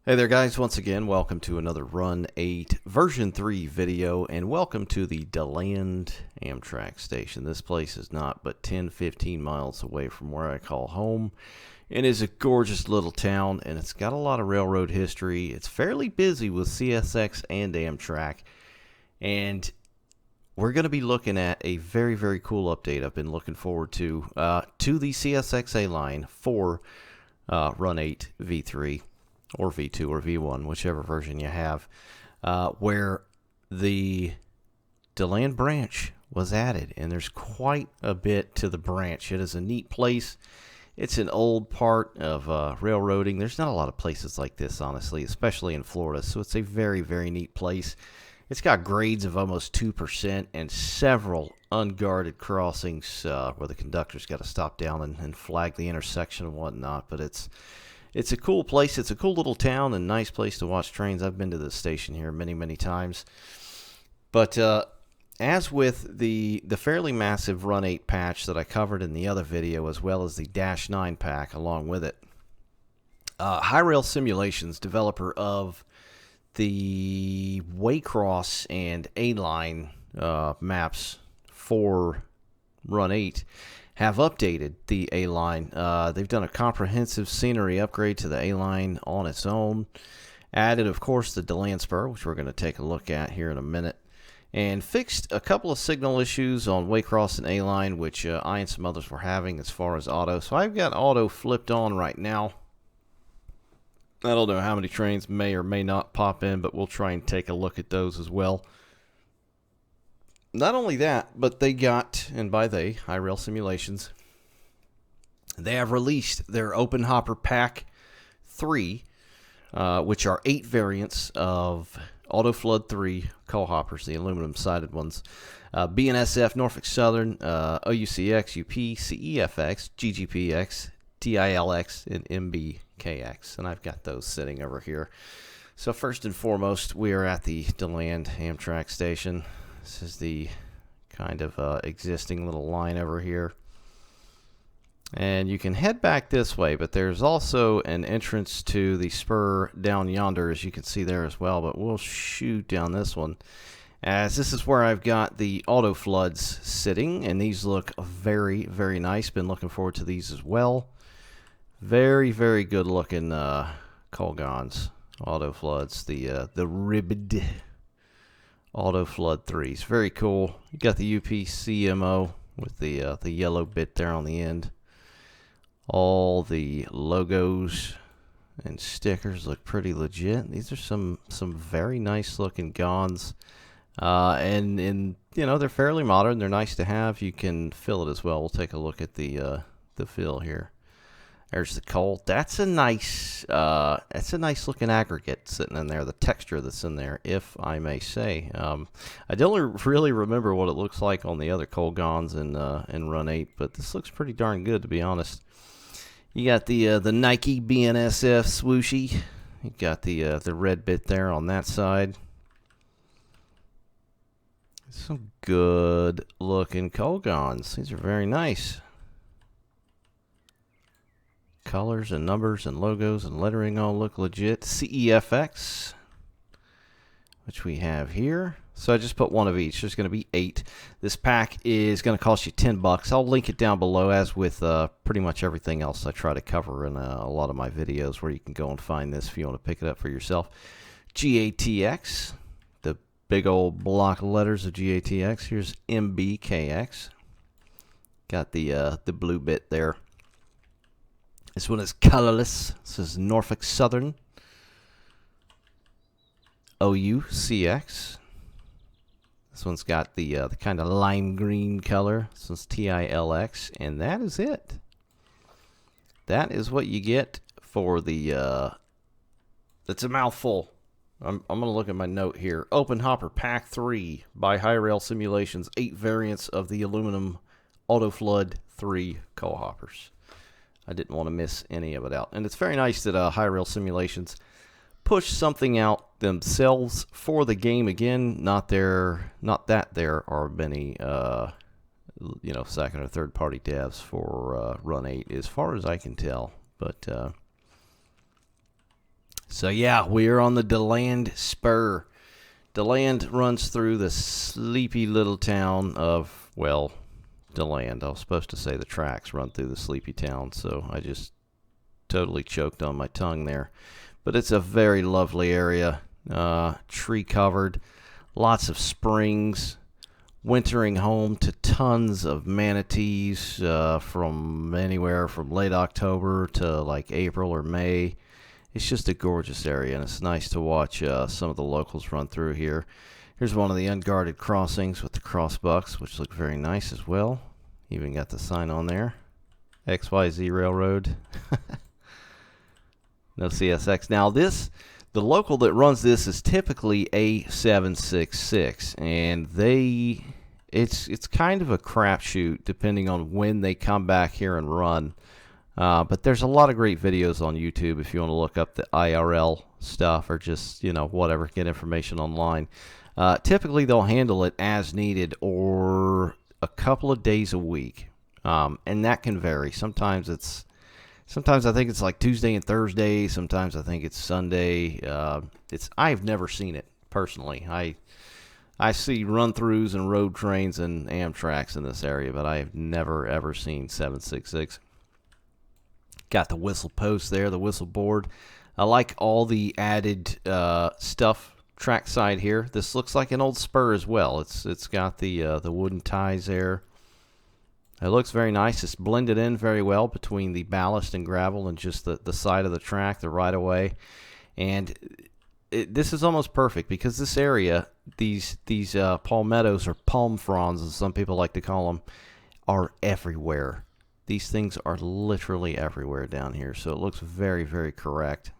Hey there guys, once again welcome to another Run 8 version 3 video, and welcome to the DeLand Amtrak station. This place is not but 10-15 miles away from where I call home. It is a gorgeous little town and it's got a lot of railroad history. It's fairly busy with CSX and Amtrak, and we're going to be looking at a very cool update I've been looking forward to the CSXA line for Run 8 V3. Or V2 or V1, whichever version you have, where the DeLand Branch was added. And there's quite a bit to the branch. It is a neat place. It's an old part of railroading. There's not a lot of places like this, honestly, especially in Florida. So it's a very neat place. It's got grades of almost 2% and several unguarded crossings where the conductor's got to stop down and flag the intersection and whatnot. But it's a cool place. It's a cool little town and nice place to watch trains. I've been to this station here many times. But as with the fairly massive Run 8 patch that I covered in the other video, as well as the Dash 9 pack along with it, Hyrail Simulations, developer of the Waycross and A-Line maps for Run 8, have updated the A-Line. They've done a comprehensive scenery upgrade to the A-Line on its own. Added, of course, the DeLand Spur, which we're going to take a look at here in a minute. And fixed a couple of signal issues on Waycross and A-Line, which I and some others were having as far as auto. So I've got auto flipped on right now. I don't know how many trains may or may not pop in, but we'll try and take a look at those as well. Not only that, but they got, and by they, Hyrail Simulations, they have released their Open Hopper Pk.3, which are 8 variants of Autoflood III coal hoppers, the aluminum-sided ones. BNSF, Norfolk Southern, OUCX, UP, CEFX, GGPX, TILX, and MBKX. And I've got those sitting over here. So first and foremost, we are at the DeLand Amtrak station. This is the kind of existing little line over here. And you can head back this way, but there's also an entrance to the spur down yonder, as you can see there as well. But we'll shoot down this one, as this is where I've got the Autofloods sitting, and these look very nice. Been looking forward to these as well. Very good looking Colgons Autofloods, the ribbed Autoflood 3s. Very cool. You got the UP CMO with the yellow bit there on the end. All the logos and stickers look pretty legit. These are some very nice looking Gons. And you know, they're fairly modern. They're nice to have. You can fill it as well. We'll take a look at the fill here. There's the coal. That's a nice looking aggregate sitting in there. The texture that's in there, if I may say. I don't really remember what it looks like on the other coal Gons in Run 8, but this looks pretty darn good, to be honest. You got the Nike BNSF swooshy. You got the red bit there on that side. Some good looking coal Gons. These are very nice. Colors and numbers and logos and lettering all look legit. CEFX, which we have here. So I just put one of each. There's going to be 8. This pack is going to cost you $10. I'll link it down below, as with pretty much everything else I try to cover in a lot of my videos, where you can go and find this if you want to pick it up for yourself. GATX, the big old block letters of GATX. Here's MBKX. Got the blue bit there. This one is colorless. This is Norfolk Southern. OUCX. This one's got the kind of lime green color. This one's TILX, and that is it. That is what you get for the. It's a mouthful. I'm gonna look at my note here. Open Hopper Pk.3 by Hyrail Simulations. 8 variants of the aluminum Autoflood III coal hoppers. I didn't want to miss any of it out. And it's very nice that Hyrail Simulations push something out themselves for the game again. Not that there are many second or third party devs for Run 8, as far as I can tell. But So yeah, we are on the DeLand Spur. DeLand runs through the sleepy little town of, well, DeLand. I was supposed to say the tracks run through the sleepy town, so I just totally choked on my tongue there. But it's a very lovely area, tree covered, lots of springs, wintering home to tons of manatees from anywhere from late October to like April or May. It's just a gorgeous area, and it's nice to watch some of the locals run through here. Here's one of the unguarded crossings with the crossbucks, which look very nice as well. Even got the sign on there. XYZ Railroad. No CSX. Now the local that runs this is typically A766, and it's kind of a crapshoot depending on when they come back here and run. But there's a lot of great videos on YouTube if you want to look up the IRL stuff or just, whatever, get information online. Typically, they'll handle it as needed or a couple of days a week, and that can vary. Sometimes I think it's like Tuesday and Thursday. Sometimes I think it's Sunday. I've never seen it personally. I see run-throughs and road trains and Amtraks in this area, but I have never ever seen 766. Got the whistle post there, the whistle board. I like all the added stuff trackside here. This looks like an old spur as well. It's got the wooden ties there. It looks very nice. It's blended in very well between the ballast and gravel and just the side of the track, the right of way. And this is almost perfect because this area, these palmettos or palm fronds, as some people like to call them, are everywhere. These things are literally everywhere down here, so it looks very, very correct.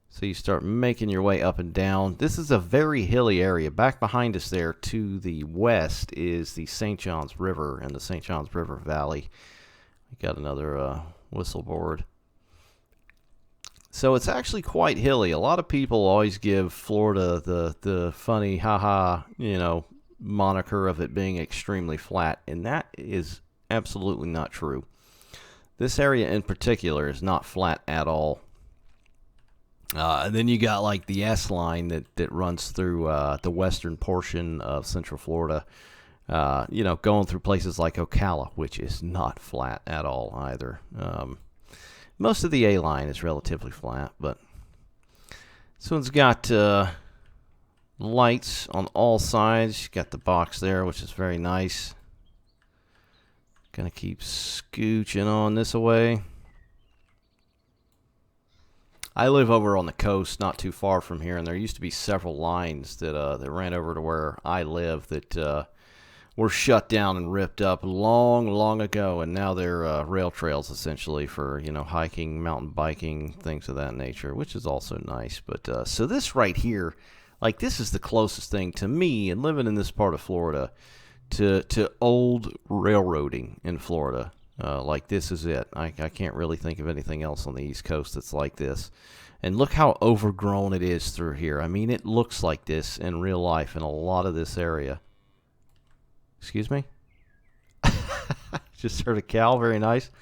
So you start making your way up and down. This is a very hilly area. Back behind us there to the west is the St. Johns River and the St. Johns River Valley. We got another whistle board. So it's actually quite hilly. A lot of people always give Florida the funny haha, moniker of it being extremely flat, and that is absolutely not true. This area in particular is not flat at all. And then you got like the S line that runs through the western portion of Central Florida, going through places like Ocala, which is not flat at all either. Most of the A line is relatively flat, but this one's got lights on all sides. You got the box there, which is very nice. Gonna keep scooching on this away. I live over on the coast, not too far from here, and there used to be several lines that ran over to where I live that were shut down and ripped up long, long ago, and now they're rail trails essentially for hiking, mountain biking, things of that nature, which is also nice. But so this right here, like this is the closest thing to me, and living in this part of Florida, to old railroading in Florida. Like this is it. I can't really think of anything else on the East Coast that's like this. And look how overgrown it is through here. I mean, it looks like this in real life in a lot of this area. Excuse me? Just heard a cow. Very nice.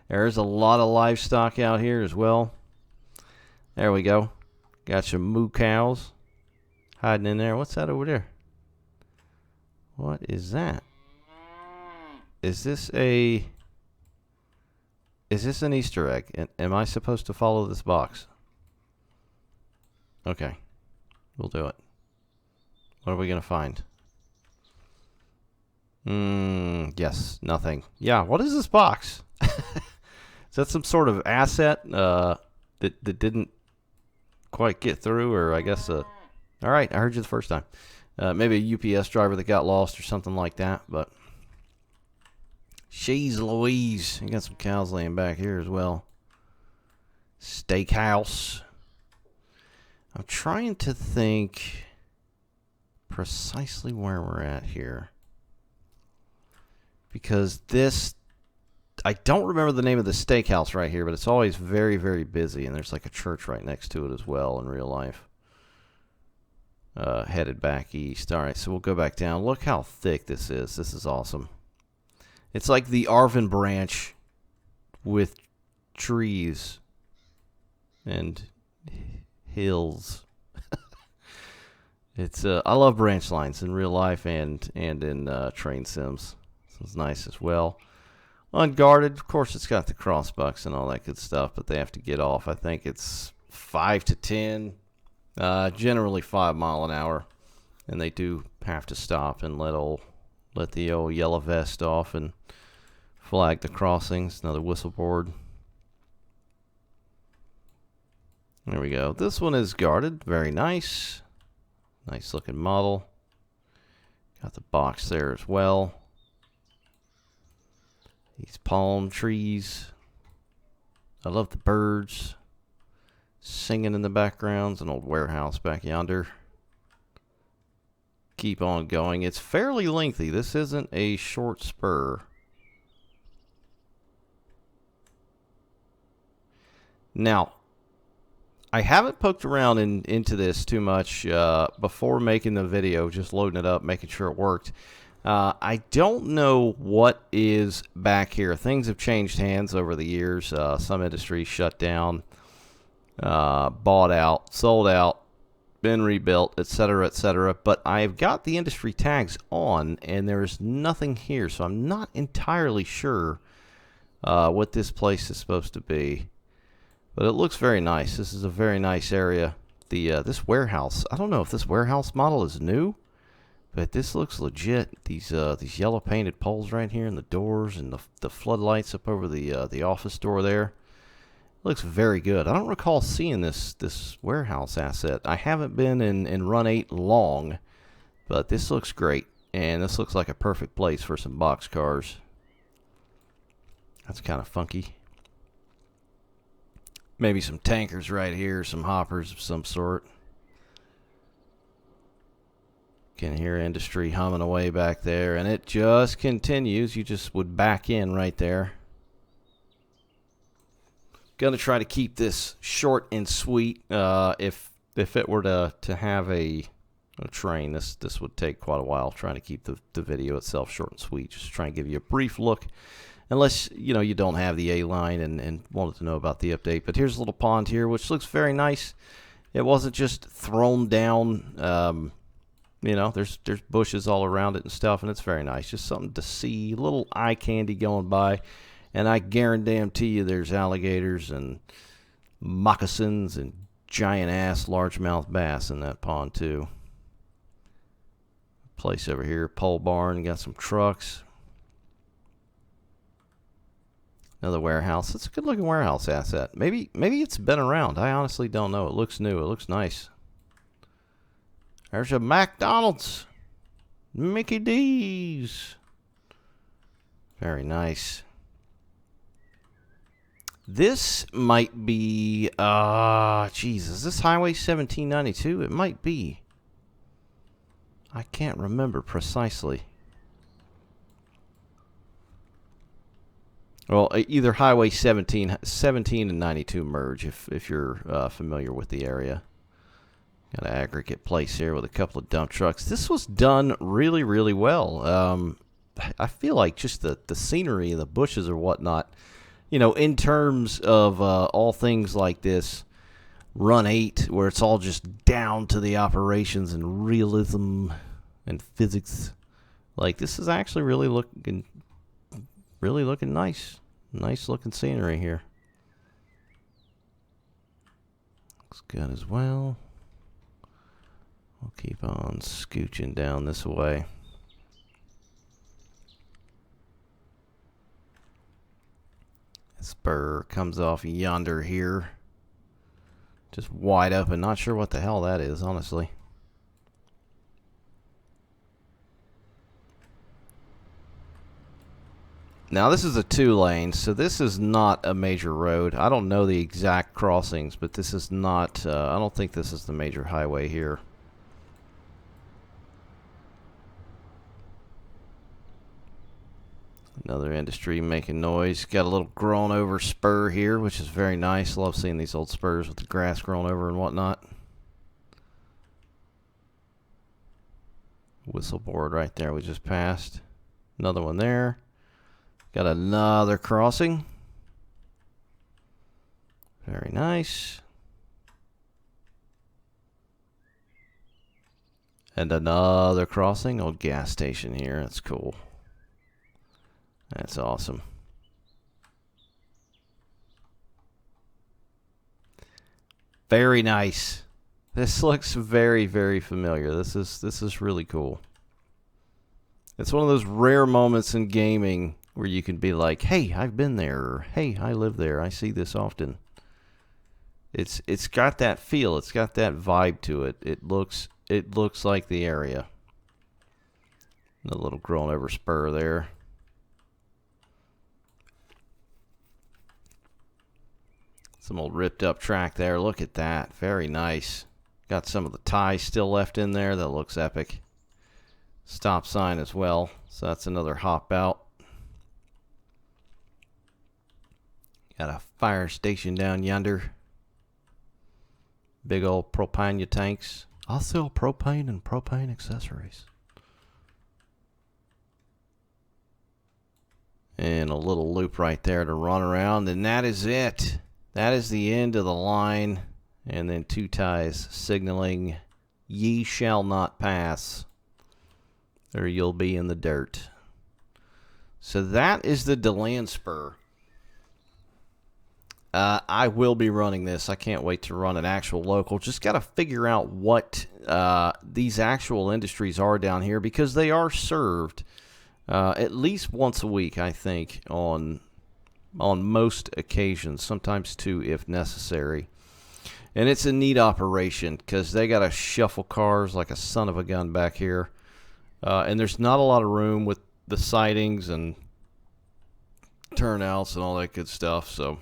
There's a lot of livestock out here as well. There we go. Got some moo cows hiding in there. What's that over there? What is that? Is this an Easter egg? Am I supposed to follow this box? Okay. We'll do it. What are we going to find? Yes, nothing. Yeah, what is this box? Is that some sort of asset that didn't quite get through, or I guess all right, I heard you the first time. Maybe a UPS driver that got lost or something like that, but she's Louise. You got some cows laying back here as well. Steakhouse. I'm trying to think precisely where we're at here. Because I don't remember the name of the steakhouse right here, but it's always very, very busy, and there's like a church right next to it as well in real life. Headed back east. All right, so we'll go back down. Look how thick this is. This is awesome. It's like the DeLand Branch with trees and hills. It's I love branch lines in real life and in train sims. So it's nice as well. Unguarded, of course, it's got the crossbucks and all that good stuff, but they have to get off. I think it's 5 to 10, generally 5 mile an hour, and they do have to stop and let the old yellow vest off and flag the crossings. Another whistle board. There we go. This one is guarded. Very nice. Nice looking model. Got the box there as well. These palm trees. I love the birds singing in the background. An old warehouse back yonder. Keep on going. It's fairly lengthy. This isn't a short spur. Now, I haven't poked around into this too much before making the video, just loading it up, making sure it worked. I don't know what is back here. Things have changed hands over the years. Some industries shut down, bought out, sold out, been rebuilt, etc., etc. But I've got the industry tags on, and there's nothing here, so I'm not entirely sure what this place is supposed to be. But it looks very nice. This is a very nice area. This warehouse, I don't know if this warehouse model is new, but this looks legit. These yellow painted poles right here, and the doors, and the floodlights up over the office door there. Looks very good. I don't recall seeing this warehouse asset. I haven't been in Run 8 long, but this looks great, and this looks like a perfect place for some box cars. That's kind of funky. Maybe some tankers right here, some hoppers of some sort. Can hear industry humming away back there, and it just continues. You just would back in right there. Gonna try to keep this short and sweet. If it were to have a train, this would take quite a while. Trying to keep the video itself short and sweet. Just try and give you a brief look. Unless, you don't have the A-line and wanted to know about the update. But here's a little pond here, which looks very nice. It wasn't just thrown down. There's bushes all around it and stuff, and it's very nice. Just something to see, a little eye candy going by. And I guarantee you there's alligators and moccasins and giant-ass largemouth bass in that pond, too. Place over here, pole barn, got some trucks. Another warehouse. It's a good-looking warehouse asset. Maybe it's been around. I honestly don't know. It looks new. It looks nice. There's a McDonald's. Mickey D's. Very nice. This might be, is this Highway 1792? It might be. I can't remember precisely. Well, either Highway 17 and 92 merge if you're familiar with the area. Got an aggregate place here with a couple of dump trucks. This was done really, really well. I feel like just the scenery and the bushes or whatnot, in terms of all things like this, Run 8, where it's all just down to the operations and realism and physics. Like, this is actually really looking nice. Nice looking scenery here. Looks good as well. We'll keep on scooching down this way. Spur comes off yonder here. Just wide open. Not sure what the hell that is, honestly. Now this is a 2-lane, so this is not a major road. I don't know the exact crossings, but this is not, I don't think this is the major highway here. Another industry making noise. Got a little grown over spur here, which is very nice. Love seeing these old spurs with the grass grown over and whatnot. Whistle board right there we just passed. Another one there. Got another crossing. Very nice. And another crossing, old gas station here. That's cool. That's awesome. Very nice. This looks very, very familiar. This is really cool. It's one of those rare moments in gaming where you can be like, "Hey, I've been there," or "Hey, I live there. I see this often." It's got that feel. It's got that vibe to it. It looks like the area. The little grown over spur there. Some old ripped up track there. Look at that. Very nice. Got some of the ties still left in there. That looks epic. Stop sign as well. So that's another hop out. Got a fire station down yonder. Big old propane tanks. I'll sell propane and propane accessories. And a little loop right there to run around. And that is it. That is the end of the line. And then two ties signaling, "Ye shall not pass, or you'll be in the dirt." So that is the DeLand Spur. I will be running this. I can't wait to run an actual local. Just got to figure out what these actual industries are down here, because they are served at least once a week, I think, on most occasions, sometimes two if necessary. And it's a neat operation because they got to shuffle cars like a son of a gun back here. And there's not a lot of room with the sidings and turnouts and all that good stuff. So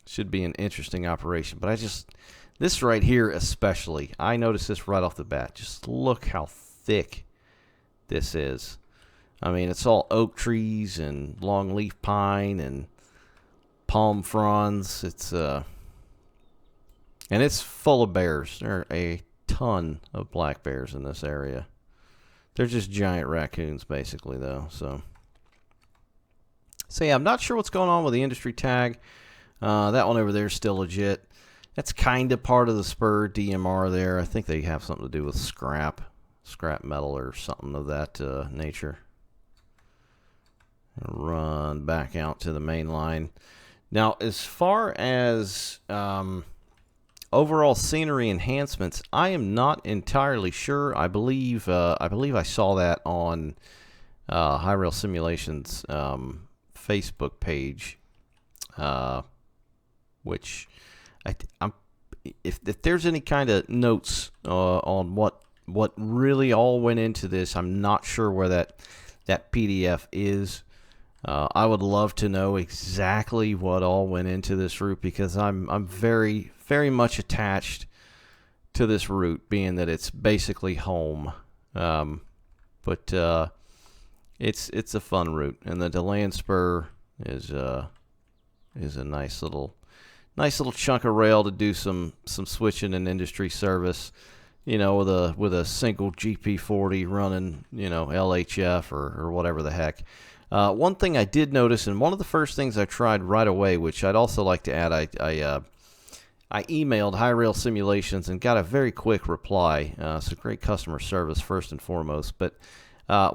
should be an interesting operation. But this right here especially, I noticed this right off the bat. Just look how thick this is. I mean, it's all oak trees and longleaf pine and palm fronds. And it's full of bears. There are a ton of black bears in this area. They're just giant raccoons, basically, though. So yeah, I'm not sure what's going on with the industry tag. That one over there is still legit. That's kind of part of the Spur DMR there. I think they have something to do with scrap metal or something of that nature. Run back out to the main line. Now, as far as overall scenery enhancements, I am not entirely sure. I believe I saw that on Hyrail Simulations Facebook page, which if there's any kind of notes on what really all went into this, I'm not sure where that PDF is. I would love to know exactly what all went into this route, because I'm very, very much attached to this route, being that it's basically home. But it's a fun route, and the DeLand Spur is a nice little chunk of rail to do some switching and industry service. You know, with a single GP40 running, LHF or whatever the heck. One thing I did notice, and one of the first things I tried right away, which I'd also like to add, I emailed Hyrail Simulations and got a very quick reply. So great customer service first and foremost. But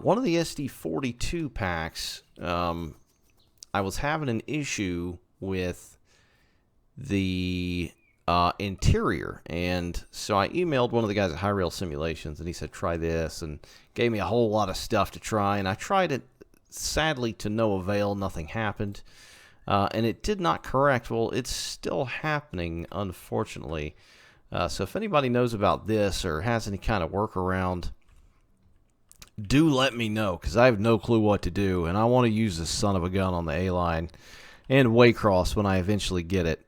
one of the SD42 packs, I was having an issue with the interior, and so I emailed one of the guys at Hyrail Simulations, and he said try this, and gave me a whole lot of stuff to try, and I tried it. Sadly, to no avail. Nothing happened, and it did not correct. Well, it's still happening, unfortunately. So if anybody knows about this or has any kind of workaround, do let me know, because I have no clue what to do, and I want to use this son of a gun on the A-line and Waycross when I eventually get it.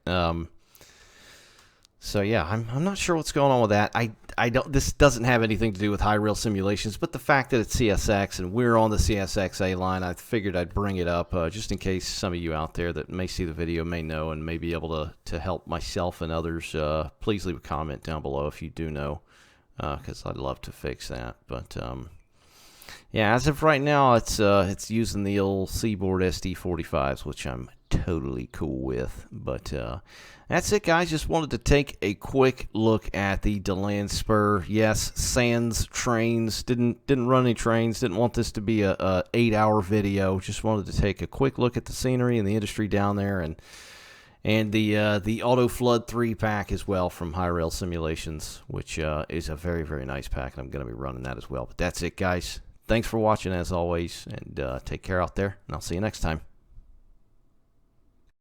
So yeah, I'm not sure what's going on with that. I don't. This doesn't have anything to do with Hyrail Simulations, but the fact that it's CSX and we're on the CSX A line, I figured I'd bring it up just in case some of you out there that may see the video may know and may be able to help myself and others. Please leave a comment down below if you do know, because I'd love to fix that. But yeah, as of right now, it's using the old Seaboard SD45s, which I'm totally cool with. But that's it, guys. Just wanted to take a quick look at the DeLand Spur. Yes, sans trains. Didn't run any trains. Didn't want this to be a 8-hour video. Just wanted to take a quick look at the scenery and the industry down there, and the Autoflood III pack as well from Hyrail Simulations, which is a very, very nice pack, and I'm going to be running that as well. But that's it, guys. Thanks for watching, as always, and take care out there, and I'll see you next time.